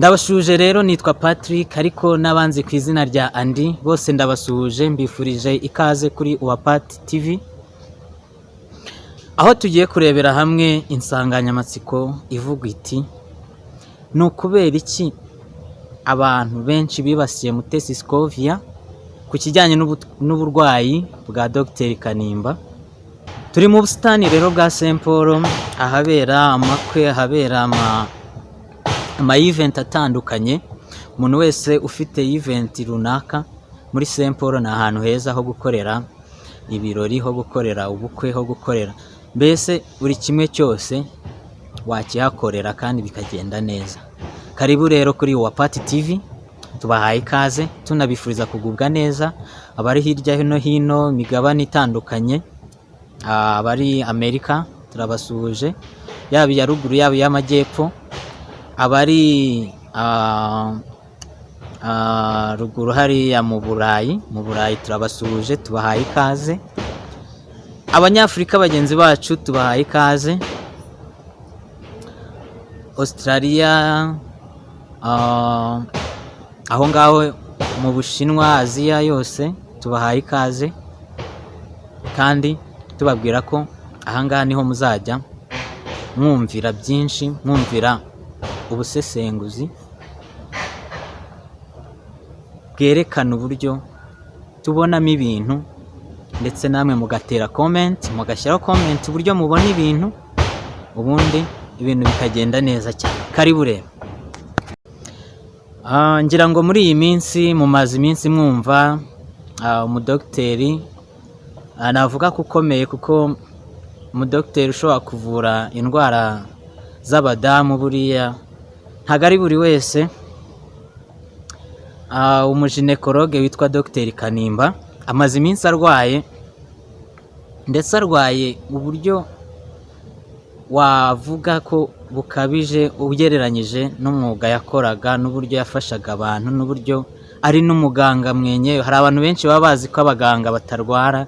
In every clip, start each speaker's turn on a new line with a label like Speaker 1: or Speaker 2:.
Speaker 1: Ndabasuhuje rero, nitwa Patrick ariko n'abanzi ku izina rya Andy, bose ndabasuhuje mbifurije ikaze kuri Uwapat TV, aho tugiye kurebera hamwe insanganyamatsiko ivuga iti ni ukubera iki abantu benshi bibasiye Mutesi Scovia ku kijyanye n'uburwayi bwa Dr Kanimba. Turi mu busitani rero bwa St Paul, ahabera amakwe, ahabera ama event atandukanye. Umuntu wese ufite event runaka muri St Paul ni ahantu heza ho gukorera ibirori, ho gukorera ubukwe, ho gukorera mbese buri kimwe cyose wakihakorera kandi bikagenda neza. Karibu rero kuri Uwapat TV, tubahaye ikaze tunabifuriza kugubwa neza. Abari hirya no hino migabane itandukanye, abari Amerika turabasuhuje, yaba iya ruguru yaba iy'amajyepfo, abari ruguru hariya mu Burayi turabasuhuje, tubahaye ikaze. Abanyafurika bagenzi bacu tubahaye ikaze. Australia, aho ngaho mu Bushinwa, Aziya yose tubahaye ikaze, kandi tubabwira ko ahangaha niho muzajya mwumvira byinshi, mwumvira ubusesenguzi bwerekana uburyo tubonamo ibintu, ndetse namwe mugatera comment, mugashyiraho comment uburyo mubona ibintu, ubundi ibintu bikagenda neza cyane. Karibu rero. Ngira ngo muri iyi minsi mumaze iminsi mwumva umudogiteri, navuga ko ukomeye, kuko umudogiteri ushobora kuvura indwara z'abadamu buriya ntabwo ari buri wese. Umuginekologe witwa Dr Kanimba amaze iminsi arwaye, ndetse arwaye uburyo wavuga ko bukabije ugereranyije n'umwuga yakoraga, n'uburyo yafashaga abantu, n'uburyo ari n'umuganga mwenyewe. Hari abantu benshi baba bazi ko abaganga batarwara,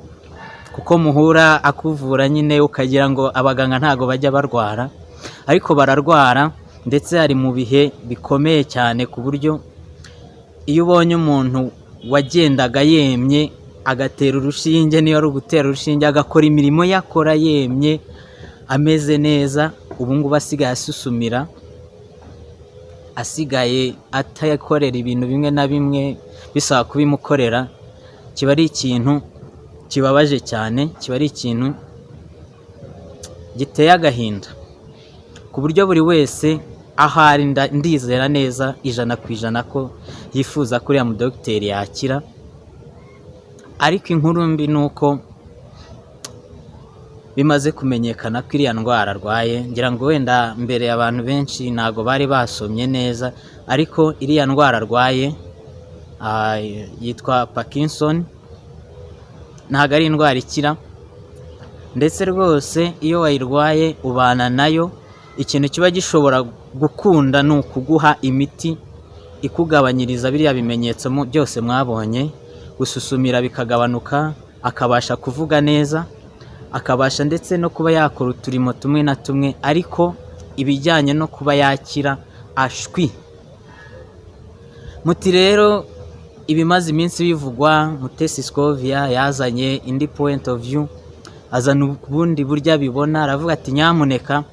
Speaker 1: kuko muhura akuvura nyine ukagira ngo abaganga ntago bajya barwara, ariko bararwara. Ndetse ari mu bihe bikomeye cyane, ku buryo iyo ubonye umuntu wagendaga yemye agatera urushinge, niyo ari ugutera urushinge, agakora imirimo yakora yemye ameze neza, ubu ngubu asigaye asusumira, asigaye atakorera ibintu bimwe na bimwe bisaba kubimukorera, kiba ari ikintu kibabaje cyane, kiba ari ikintu giteye agahinda, ku buryo buri wese ahari ndizera neza 100% ko yifuza ko uriya mudogiteri yakira. Ariko inkuru mbi ni uko bimaze kumenyekana ko iriya ndwara arwaye, ngira ngo wenda mbere abantu benshi ntago bari basomye neza, ariko iriya ndwara arwaye yitwa Parkinson, ntago ari indwara ikira, ndetse rwose iyo wayirwaye ubana nayo. Ikintu kiba gishobora gukunda ni ukuguha imiti ikugabanyiriza biriya bimenyetso byose mwabonye, gususumira bikagabanuka, akabasha kuvuga neza, akabasha ndetse no kuba yakora uturimo tumwe na tumwe, ariko ibijyanye no kuba yakira ashwi. Muti rero ibimaze iminsi bivugwa, Mutesi Scovia yazanye indi point of view, azana ubundi buryo abibona, aravuga ati nyamuneka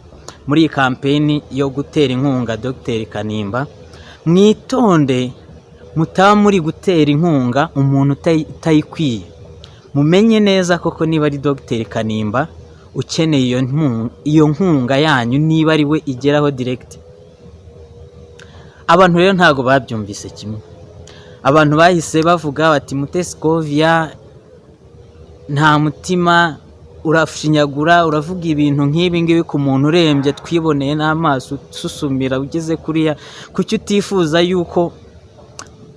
Speaker 1: muri iyi kampeni yo gutera inkunga Dr Kanimba, mwitonde mutaba muri gutera inkunga umuntu utayikwiye. Mumenye neza koko niba ari Dr Kanimba ukeneye iyo nkunga yanyu, niba ari we igeraho direct. Abantu rero ntago babyumvise kimwe, abantu bahise bavuga bati Mutesi Scovia nta mutima, urashinyagura, uravuga ibintu nk'ibi ngibi ku muntu urembye twiboneye n'amaso, ususumira ugeze kuriya. Kuki utifuza yuko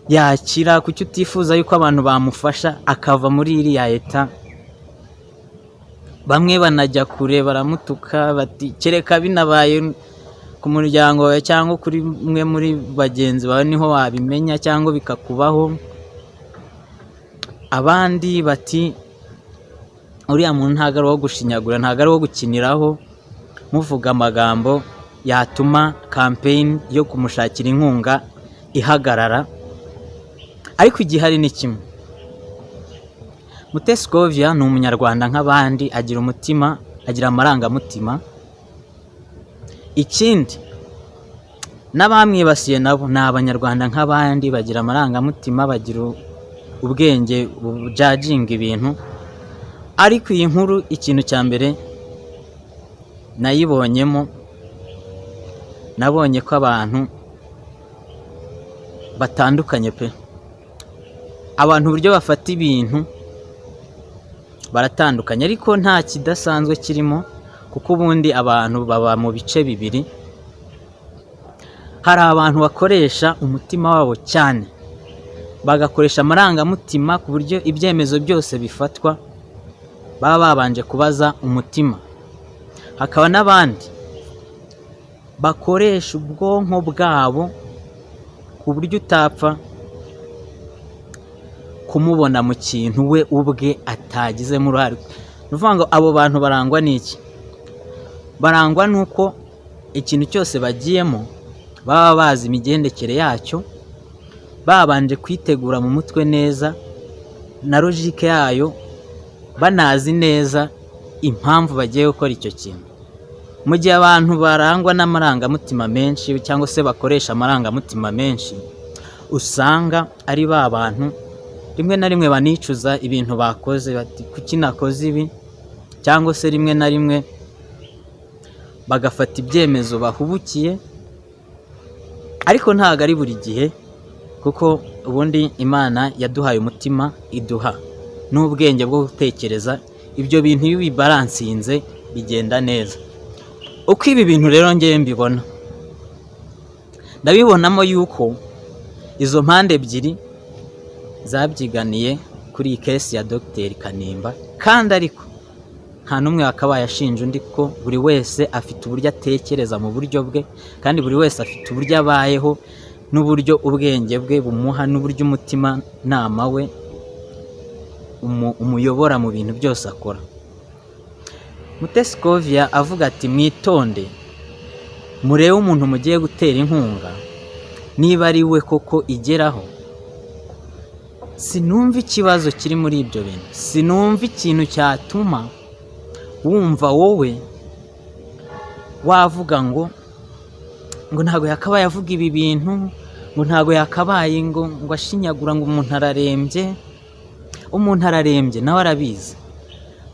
Speaker 1: yakira? Kuki utifuza yuko abantu bamufasha akava muri iriya leta? Bamwe banajya kure baramutuka bati kereka binabaye ku muryango wawe cyangwa kuri mwe muri bagenzi bawe niho wabimenya cyangwa bikakubaho. Abandi bati uriya muntu ntago ari uwo gushinyagura, ntago ari uwo gukiniraho muvuga amagambo yatuma campaign yo kumushakira inkunga ihagarara. Ariko igihari ni kimwe, Mutesi Scovia ni umunyarwanda nk'abandi, agira umutima, agira amarangamutima. Ikindi n'abamwibasiye nabo ni abanyarwanda nk'abandi, bagira amarangamutima, bagira ubwenge bujajinga ibintu. Ariko iyi nkuru ikintu cya mbere nayibonyemo, nabonye ko abantu batandukanye pe. Abantu uburyo bafata ibintu baratandukanye, ariko nta kidasanzwe kirimo, kuko ubundi abantu baba mu bice bibiri. Hari abantu bakoresha umutima wabo cyane, bagakoresha amarangamutima ku buryo ibyemezo byose bifatwa baba babanje kubaza umutima. Hakaba n'abandi bakoresha ubwonko bwabo ku buryo utapfa kumubona mu kintu we ubwe atagizemo uruhare. Ni ukuvuga ngo abo bantu barangwa n'iki? Barangwa n'uko ikintu cyose bagiyemo baba bazi imigendekere yacyo, babanje kwitegura mu mutwe neza na logique yayo, banazi neza impamvu bagiye gukora icyo kintu. Mu gihe abantu barangwa n'amarangamutima menshi cyangwa se bakoresha amarangamutima menshi, usanga ari ba bantu rimwe na rimwe banicuza ibintu bakoze, bati kuki nakoze ibi, cyangwa se rimwe na rimwe bagafata ibyemezo bahubukiye. Ariko ntabwo ari buri gihe, kuko ubundi Imana yaduhaye umutima, iduha n'ubwenge bwo gutekereza. Ibyo bintu iyo bibaransinze bigenda neza. Uko ibi bintu rero ngewe mbibona, ndabibonamo yuko izo mpande ebyiri zabyiganiye kuri iyi kesi ya Dr Kanimba, kandi ariko nta n'umwe wakabaye ashinja undi, ko buri wese afite uburyo atekereza mu buryo bwe, kandi buri wese afite uburyo abayeho n'uburyo ubwenge bwe bumuha, n'uburyo umutima nama we umuyobora mu bintu byose akora. Mutesi Scovia avuga ati mwitonde murebe umuntu mugiye gutera inkunga niba ari we koko igeraho. Sinumva ikibazo kiri muri ibyo bintu, sinumva ikintu cyatuma wumva wowe wavuga ngo ntago yakabaye avuga ibi bintu, ngo ntago yakabaye ngo ashinyagura, ngo umuntu ararembye. Umuntu ararembye nawe arabizi,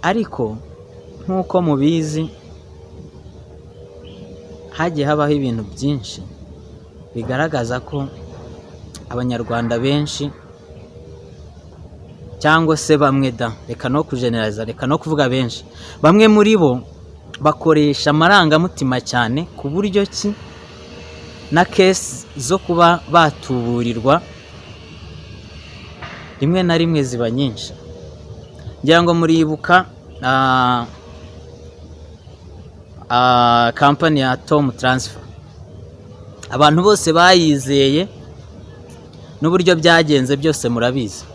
Speaker 1: ariko nk'uko mubizi hagiye habaho ibintu byinshi bigaragaza ko abanyarwanda benshi, cyangwa se bamwe reka no kujeneraliza, reka no kuvuga benshi, bamwe muri bo bakoresha amarangamutima cyane, ku buryo ki na kesi zo kuba batuburirwa rimwe na rimwe ziba nyinshi. Ngira ngo muribuka kampani ya Tom Transfer, abantu bose bayizeye n'uburyo byagenze byose murabizi.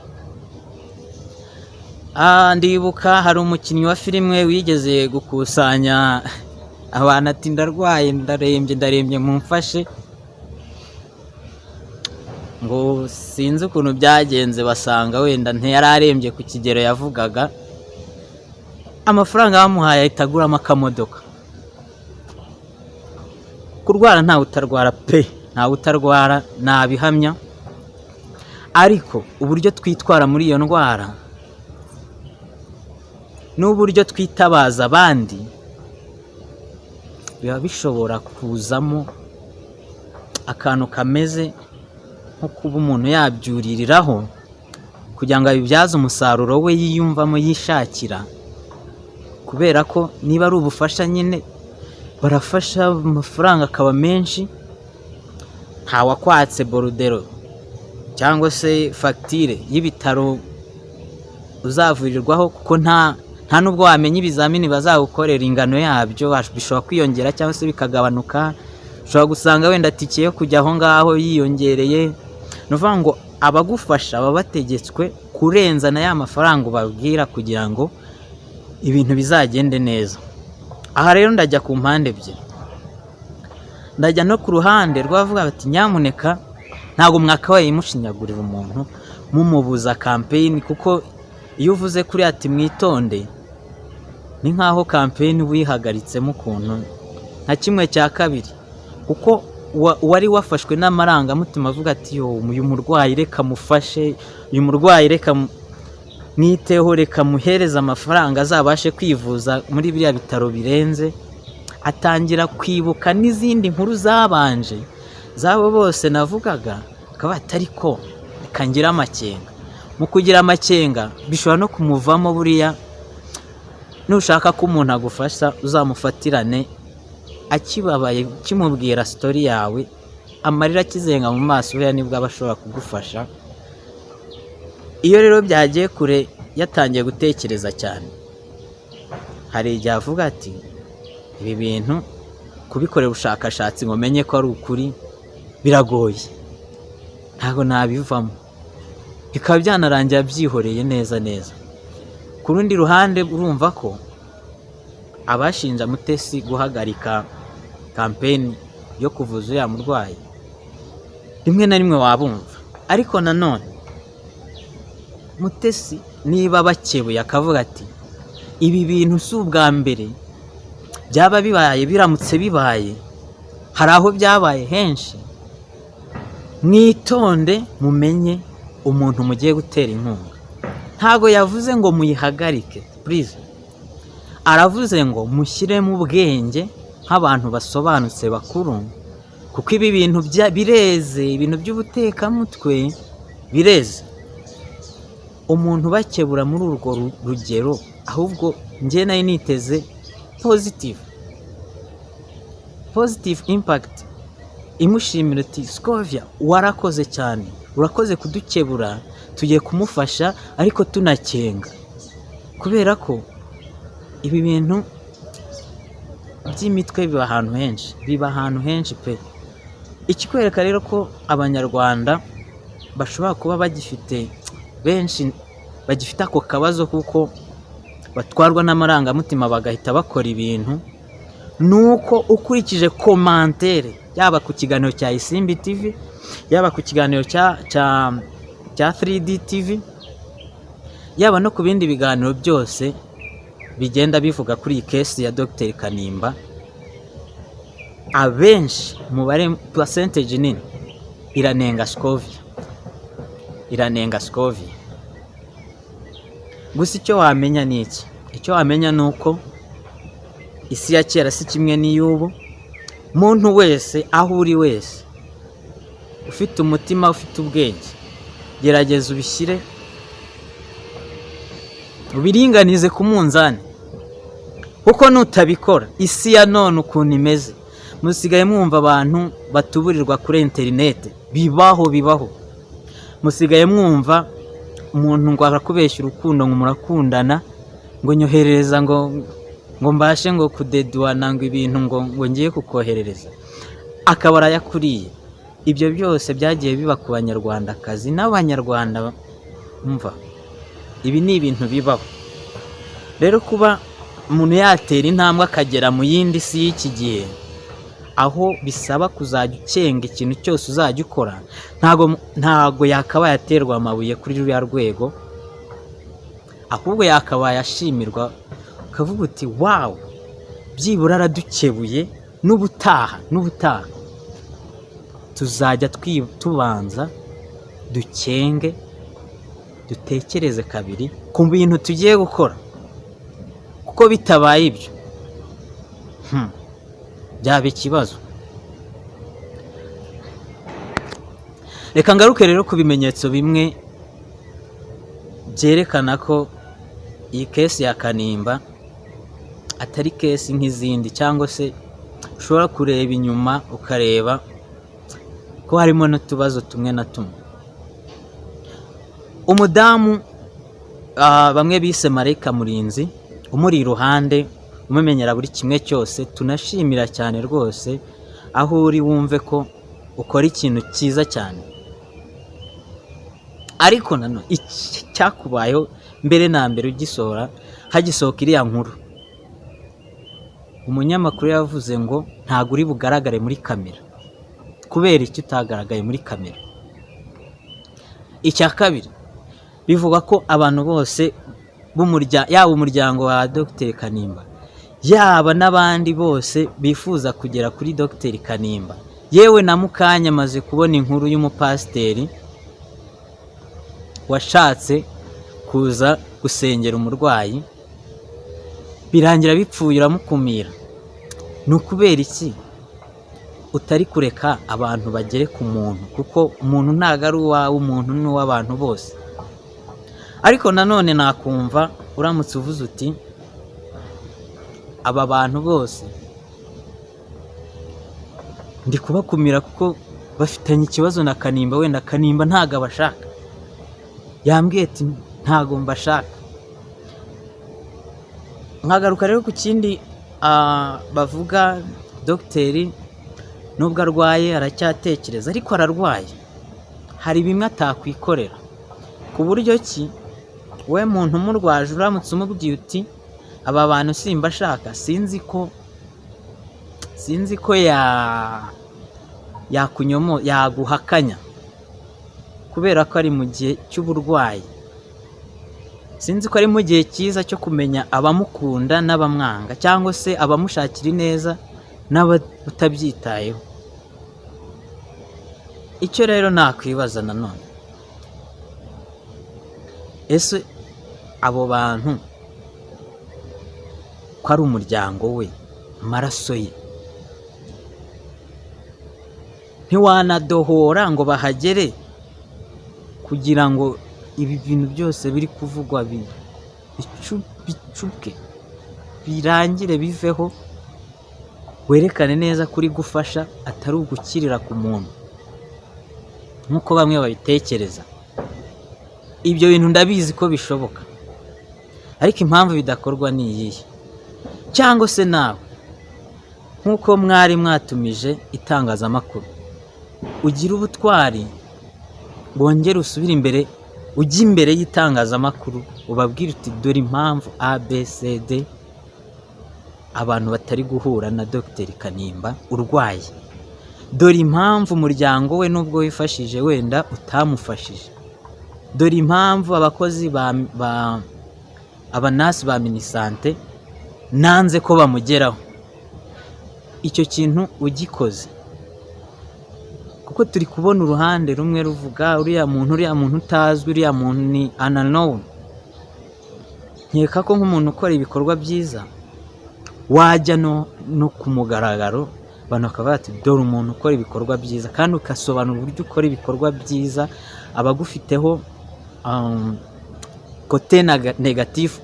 Speaker 1: Ndibuka hari umukinnyi wa filime wigeze gukusanya abantu ati ndarwaye, ndarembye mumfashe, ngo sinzi ukuntu byagenze, basanga wenda ntiyararembye ku kigero yavugaga. Amafaranga bamuhaye ahita aguramo akamodoka. Kurwara ntawe utarwara pe, ntawe utarwara, nabihamya. Ariko uburyo twitwara muri iyo ndwara n'uburyo twitabaza abandi biba bishobora kuzamo akantu kameze nko kuba umuntu yabyuririraho kugira ngo abibyaze umusaruro we yiyumvamo, yishakira. Kubera ko niba ari ubufasha nyine barafasha, amafaranga akaba menshi, ntawakwatse borudero cyangwa se fagitire y'ibitaro uzavurirwaho, kuko nta nubwo wamenya ibizamini bazagukorera ingano yabyo, bishobora kwiyongera cyangwa se bikagabanuka. Ushobora gusanga wenda tike yo kujya aho ngaho yiyongereye. Ni ukuvuga ngo abagufasha baba bategetswe kurenza na ya mafaranga ubabwira kugira ngo ibintu bizagende neza. Aha rero ndajya ku mpande ebyiri. ndajya no ku ruhande rwavuga bati nyamuneka ntabwo mwakabaye mushinyagurira umuntu mumubuza campaign, kuko iyo uvuze kuri ati mwitonde ni nkaho campaign wihagaritsemo ukuntu nka kimwe cya kabiri, kuko wari wafashwe n'amarangamutima avuga ati yo uyu murwayi reka mufashe, uyu murwayi reka mwiteho, reka muhereza amafaranga azabashe kwivuza muri biriya bitaro birenze. Atangira kwibuka n'izindi nkuru zabanje zabo bose navugaga, akaba atari ko reka ngira amakenga. Mu kugira amakenga bishobora no kumuvamo buriya, nushaka ko umuntu agufasha uzamufatirane akibabaye kimubwira story yawe, amarira akizenga mu maso buriya nibwo aba ashobora kugufasha. Iyo rero byagiye kure yatangiye gutekereza cyane, hari igihe avuga ati ibi bintu kubikorera ubushakashatsi ngo menye ko ari ukuri biragoye, ntabwo nabivamo, bikaba byanarangira byihoreye neza neza. Ku rundi ruhande urumva ko abashinja Mutesi guhagarika campaign yo kuvuza uriya murwayi rimwe na rimwe wabumva, ariko nanone Mutesi niba bakebuye akavuga ati ibi bintu si ubwa mbere byaba bibaye, biramutse bibaye hari aho byabaye henshi, mwitonde mumenye umuntu mugiye gutera inkunga. Ntago yavuze ngo muyihagarike please, aravuze ngo mushyiremo ubwenge nk'abantu basobanutse bakuru, kuko ibi bintu bireze, ibintu by'ubutekamutwe bireze. Umuntu bakebura muri urwo rugero, ahubwo njye nayo niteze positive impact, imushimira ati Scovia warakoze cyane, urakoze kudukebura, tugiye kumufasha ariko tunakenga, kubera ko ibi bintu by'imitwe biba ahantu henshi pe. Ikikwereka rero ko abanyarwanda bashobora kuba bagifite benshi bagifite ako kabazo kuko batwarwa n'amarangamutima bagahita bakora ibintu, nuko ukurikije commentaire yaba ku kiganiro cya Isimbi TV, yaba ku kiganiro cya 3D TV, yaba no ku bindi biganiro byose bigenda bivuga kuri iyi case ya Dr. Kanimba, abenshi mubare percentage nini iranenga Scovia. Gusa icyo wamenya ni iki? Icyo wamenya ni uko isi ya kera si kimwe n'iy'ubu. Muntu wese aho uri wese ufite umutima, ufite ubwenge, gerageza ubishyire ubiringanize ku munzani, kuko nutabikora isi ya none ukuntu imeze, musigaye mwumva abantu batuburirwa kuri internet, bibaho musigaye mwumva umuntu ngo arakubeshya urukundo ngo murakundana, ngo nyoherereza ngo mbashe ngo kudedwana ngo ibintu ngo ngiye kukoherereza, akabara yakuriye. Ibyo byose byagiye biba ku banyarwandakazi n'abanyarwanda, umva ibi ni ibintu bibaho. Rero kuba umuntu yatera intambwe akagera mu yindi si y'iki gihe, aho bisaba kuzajya ucenga ikintu cyose uzajya ukora, ntago yakabaye aterwa amabuye kuri ruriya rwego, ahubwo yakabaye ashimirwa, ukavuga uti wow, byibura aradukebuye, n'ubutaha tuzajya tubanza dukenge, dutekereze kabiri ku bintu tugiye gukora, kuko bitabaye ibyo byaba ikibazo. Reka ngaruke rero ku bimenyetso bimwe byerekana ko iyi case ya Kanimba atari case nk'izindi, cyangwa se ushobora kureba inyuma ukareba ko harimo n'utubazo tumwe na tumwe. Umudamu bamwe bise Marayika Murinzi, umuri iruhande umumenyera buri kimwe cyose, tunashimira cyane rwose, aho uri wumve ko ukora ikintu cyiza cyane. Ariko nano cyakubayeho mbere na mbere ugisohora, hagisohoka iriya nkuru, umunyamakuru yavuze ngo ntabwo uri bugaragare muri kamera. Kubera icyo utagaragaye muri kamera? Icya kabiri, bivuga ko abantu bose yaba umuryango wa Dr Kanimba, yaba n'abandi bose bifuza kugera kuri Dr Kanimba, yewe na mukanya amaze kubona inkuru y'umupasiteri washatse kuza gusengera umurwayi, birangira bipfuye uramukumira. Ni ukubera iki utari kureka abantu bagere ku muntu? Kuko umuntu ntabwo ari uwawe, umuntu ni uw'abantu bose. Ariko nanone nakumva uramutse uvuze uti aba bantu bose ndi kubakumira kuko bafitanye ikibazo na Kanimba, wenda Kanimba ntabwo abashaka, yambwiye ati ntabwo mbashaka. Nkagaruka rero ku kindi bavuga, dogiteri nubwo arwaye aracyatekereza, ariko ararwaye, hari bimwe atakwikorera. Ku buryo ki we muntu umurwaje uramutse umubwiye uti aba bantu simbashaka, sinzi ko yaguhakanya kubera ko ari mu gihe cy'uburwayi. Sinzi ko ari mu gihe cyiza cyo kumenya abamukunda n'abamwanga, cyangwa se abamushakira ineza n'abatabyitayeho. Icyo rero nakwibaza nanone, ese abo bantu ko ari umuryango we, amaraso ye, ntiwanadohora ngo bahagere kugira ngo ibi bintu byose biri kuvugwa bicupwe, birangire, biveho, werekane neza kuri gufasha, atari ugukirira ku muntu nk'uko bamwe babitekereza. Ibyo bintu ndabizi ko bishoboka, ariko impamvu bidakorwa ni iyihe? Cyangwa se nawe nk'uko mwari mwatumije itangazamakuru, ugira ubutwari, wongere usubire imbere, ujye imbere y'itangazamakuru ubabwire uti dore impamvu ABCD abantu batari guhura na Dr Kanimba urwaye, dore impamvu umuryango we nubwo wifashije wenda utamufashije, dore impamvu abakozi abanasi ba minisante nanze ko bamugeraho. Icyo kintu ugikoze, kuko turi kubona uruhande rumwe ruvuga uriya muntu utazwi, uriya muntu ni unknown. Nkeka ko nk'umuntu ukora ibikorwa byiza wajya no ku mugaragaro, abantu bakavuga ati dore umuntu ukora ibikorwa byiza, kandi ugasobanura uburyo ukora ibikorwa byiza, abagufiteho kote negatifu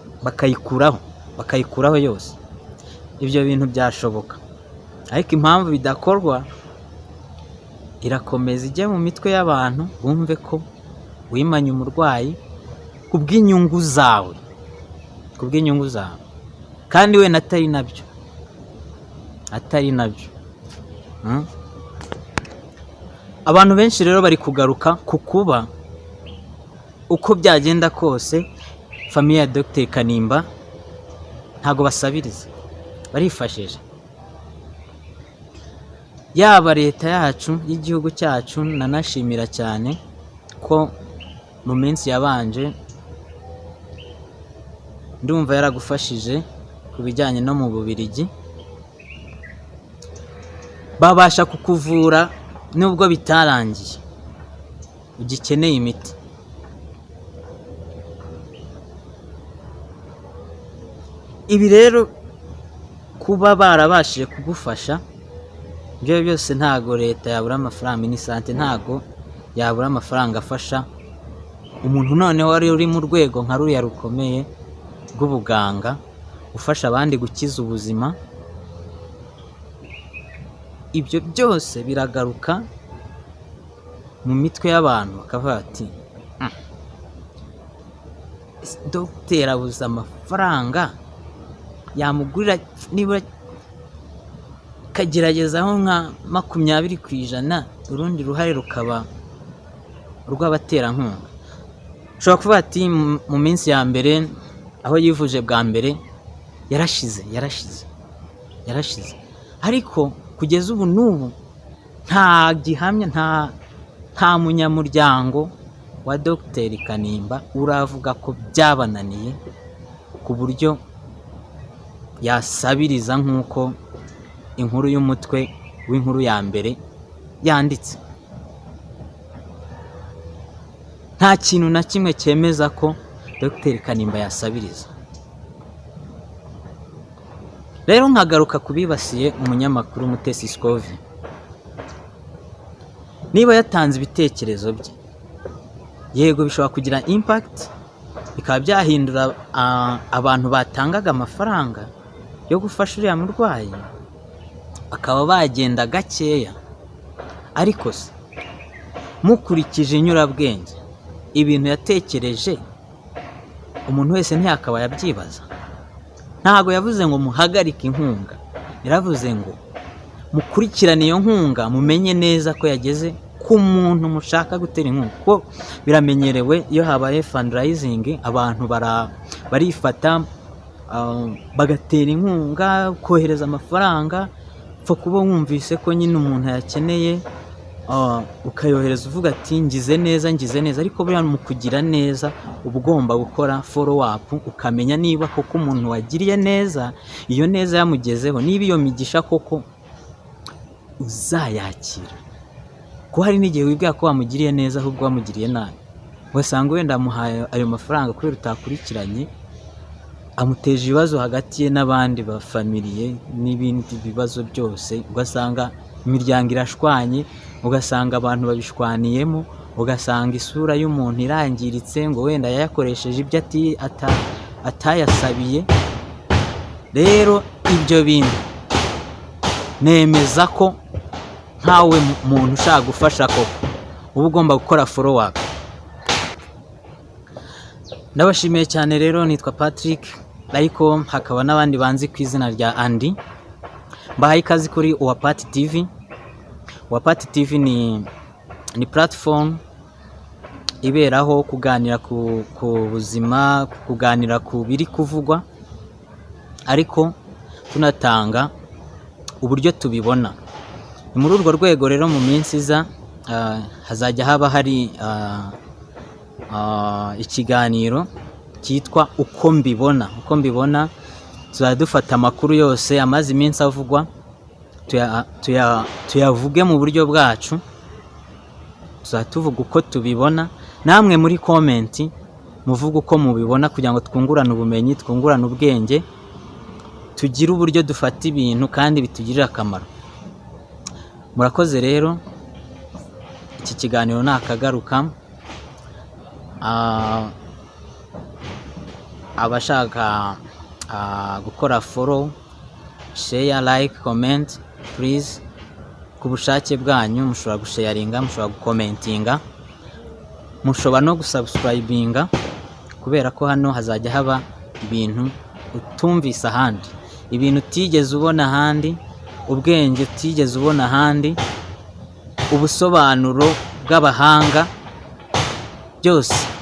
Speaker 1: bakayikuraho yose. Ibyo bintu byashoboka, ariko impamvu bidakorwa irakomeza ijye mu mitwe y'abantu, bumve ko wimanye umurwayi ku bw'inyungu zawe, kandi we atari nabyo. Abantu benshi rero bari kugaruka ku kuba uko byagenda kose famiye ya Dr Kanimba ntago basabiriza, barifashije. Yaba leta yacu y'igihugu cyacu, nanashimira cyane ko mu minsi yabanje ndumva yaragufashije ku bijyanye no mu Bubiligi, babasha kukuvura nubwo bitarangiye ugikeneye imiti. Ibi rero kuba barabashije kugufasha, ibyo byose ntago leta yabura amafaranga, minisante ntago yabura amafaranga afasha umuntu noneho wari uri mu rwego nka ruriya rukomeye rw'ubuganga, ufasha abandi gukiza ubuzima. Ibyo byose biragaruka mu mitwe y'abantu, bakavuga ati dogiteri abuze amafaranga, yamugurira nibura kageragezaho nka 20%, urundi ruhare rukaba urw'abaterankunga. Ushobora kuvuga ati mu minsi ya mbere aho yivuje bwa mbere yarashize, yarashize, ariko kugeza ubu n'ubu nta gihamya, nta munyamuryango wa Dr Kanimba uravuga ko byabananiye ku buryo yasabiriza nk'uko inkuru y'umutwe w'inkuru ya mbere yanditse. Nta kintu na kimwe cyemeza ko Dr Kanimba yasabiriza. Rero nkagaruka kubibasiye umunyamakuru Mutesi Scovia, niba yatanze ibitekerezo bye, yego bishobora kugira impact, bikaba byahindura abantu batangaga amafaranga yo gufasha uriya murwayi bakaba bagenda gakeya, ariko se mukurikije inyurabwenge ibintu yatekereje, umuntu wese ntiyakaba yabyibaza. Ntago yavuze ngo muhagarike inkunga, yaravuze ngo mukurikirane iyo nkunga, mumenye neza ko yageze ku muntu mushaka gutera inkunga. Kuko biramenyerewe iyo habaye fundraising abantu barifata bagatera inkunga, kohereza amafaranga, pfa kuba wumvise ko nyine umuntu yakeneye ukayohereza uvuga ati ngize neza, ariko buriya mu kugira neza uba ugomba gukora follow up, ukamenya niba koko umuntu wagiriye neza, iyo neza yamugezeho, niba iyo migisha koko uzayakira. Ko hari n'igihe wibwira ko wamugiriye neza ahubwo wamugiriye nabi, ugasanga wenda amuhaye ayo mafaranga kubera utakurikiranye, amuteje ibibazo hagati ye n'abandi bafamiliye n'ibindi bibazo byose, ugasanga imiryango irashwanye, ugasanga abantu babishwaniyemo, ugasanga isura y'umuntu irangiritse ngo wenda yayakoresheje ibyo atayasabiye. Rero ibyo bintu nemeza ko ntawe muntu ushaka gufasha koko uba ugomba gukora follow up. Ndabashimiye cyane rero, nitwa Patrick, ariko hakaba n'abandi banzi ku izina rya Andy. Mbahaye ikaze kuri Uwapati TV. Uwapati TV ni platform iberaho kuganira ku buzima, kuganira ku biri kuvugwa, ariko tunatanga uburyo tubibona. Ni muri urwo rwego rero mu minsi iza hazajya haba hari ikiganiro cyitwa uko mbibona. Tuzajya dufata amakuru yose amaze iminsi avugwa, tuyavuge mu buryo bwacu, tuzajya tuvuga uko tubibona, namwe muri comment muvuga uko mubibona, kugira ngo twungurane ubumenyi, twungurane ubwenge, tugire uburyo dufata ibintu kandi bitugirira akamaro. Murakoze rero, iki kiganiro nakagaruka. Abashaka gukora follow, share, like, comment, please, ku bushake bwanyu mushobora gusharinga, mushobora gukomentinga, mushobora no gusubscribinga, kubera ko hano hazajya haba ibintu utumvise ahandi, ibintu utigeze ubona ahandi, ubwenge utigeze ubona ahandi, ubusobanuro bw'abahanga, byose